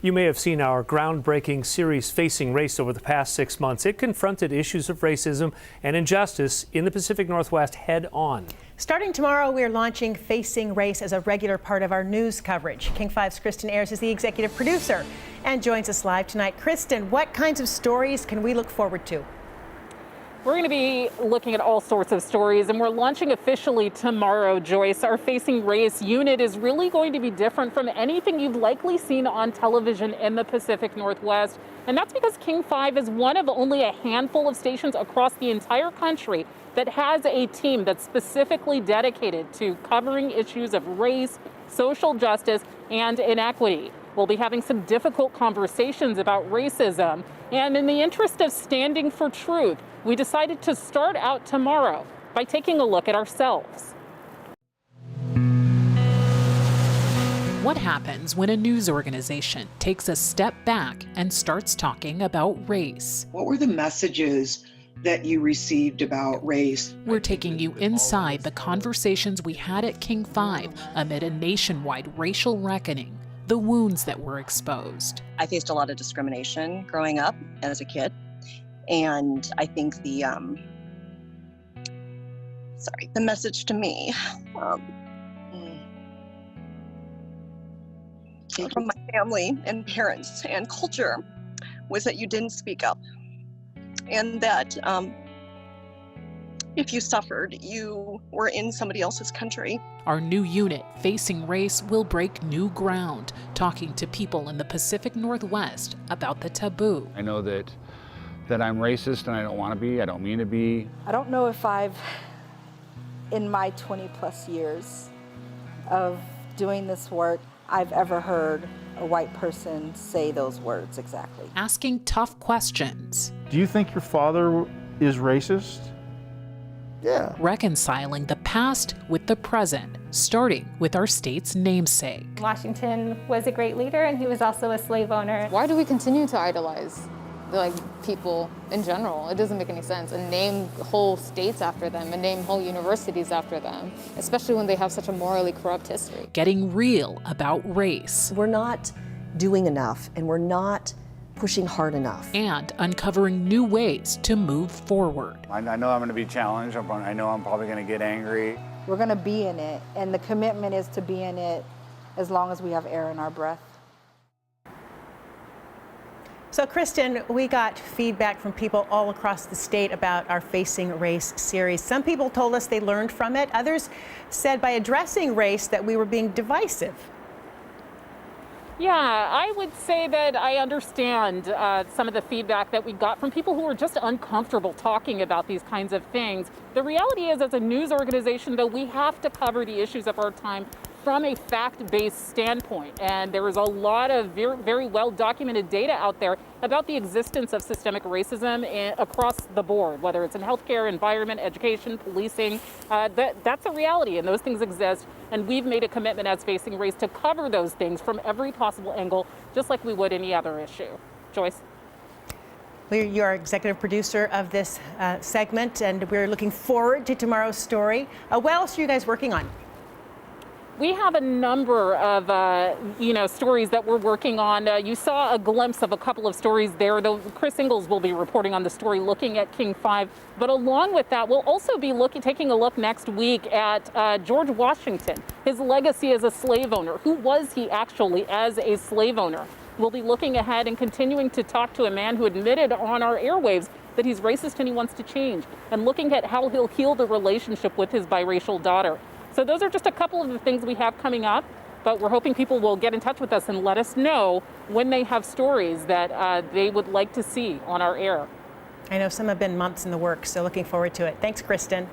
You may have seen our groundbreaking series Facing Race over the past 6 months. It confronted issues of racism and injustice in the Pacific Northwest head on. Starting tomorrow, we are launching Facing Race as a regular part of our news coverage. King 5's Christin Ayers is the executive producer and joins us live tonight. Christin, what kinds of stories can we look forward to? We're going to be looking at all sorts of stories, and we're launching officially tomorrow, Joyce. Our Facing Race unit is really going to be different from anything you've likely seen on television in the Pacific Northwest. And that's because King 5 is one of only a handful of stations across the entire country that has a team that's specifically dedicated to covering issues of race, social justice, and inequity. We'll be having some difficult conversations about racism. And in the interest of standing for truth, we decided to start out tomorrow by taking a look at ourselves. What happens when a news organization takes a step back and starts talking about race? What were the messages that you received about race? We're taking you inside the conversations we had at King 5 amid a nationwide racial reckoning, the wounds that were exposed. I faced a lot of discrimination growing up as a kid. And I think the message to me from my family and parents and culture was that you didn't speak up. And that if you suffered, you were in somebody else's country. Our new unit, Facing Race, will break new ground, talking to people in the Pacific Northwest about the taboo. I know that I'm racist and I don't want to be, I don't mean to be. I don't know if in my 20 plus years of doing this work, I've ever heard a white person say those words exactly. Asking tough questions. Do you think your father is racist? Yeah. Reconciling the past with the present, starting with our state's namesake. Washington was a great leader, and he was also a slave owner. Why do we continue to idolize people in general? It doesn't make any sense, and name whole states after them and name whole universities after them, especially when they have such a morally corrupt history. Getting real about race. We're not doing enough, and we're not pushing hard enough. And uncovering new ways to move forward. I know I'm going to be challenged. I know I'm probably going to get angry. We're going to be in it, and the commitment is to be in it as long as we have air in our breath. So, Christin, we got feedback from people all across the state about our Facing Race series. Some people told us they learned from it. Others said by addressing race that we were being divisive. Yeah, I would say that I understand some of the feedback that we got from people who are just uncomfortable talking about these kinds of things. The reality is, as a news organization, though, we have to cover the issues of our time from a fact-based standpoint. And there is a lot of very, very well-documented data out there about the existence of systemic racism across the board, whether it's in healthcare, environment, education, policing. That's a reality, and those things exist. And we've made a commitment as Facing Race to cover those things from every possible angle, just like we would any other issue. Joyce? You're executive producer of this segment, and we're looking forward to tomorrow's story. What else are you guys working on? We have a number of, stories that we're working on. You saw a glimpse of a couple of stories there, though Chris Ingalls will be reporting on the story looking at King 5. But along with that, we'll also be taking a look next week at George Washington, his legacy as a slave owner. Who was he actually as a slave owner? We'll be looking ahead and continuing to talk to a man who admitted on our airwaves that he's racist and he wants to change, and looking at how he'll heal the relationship with his biracial daughter. So those are just a couple of the things we have coming up, but we're hoping people will get in touch with us and let us know when they have stories that they would like to see on our air. I know some have been months in the works, so looking forward to it. Thanks, Christin.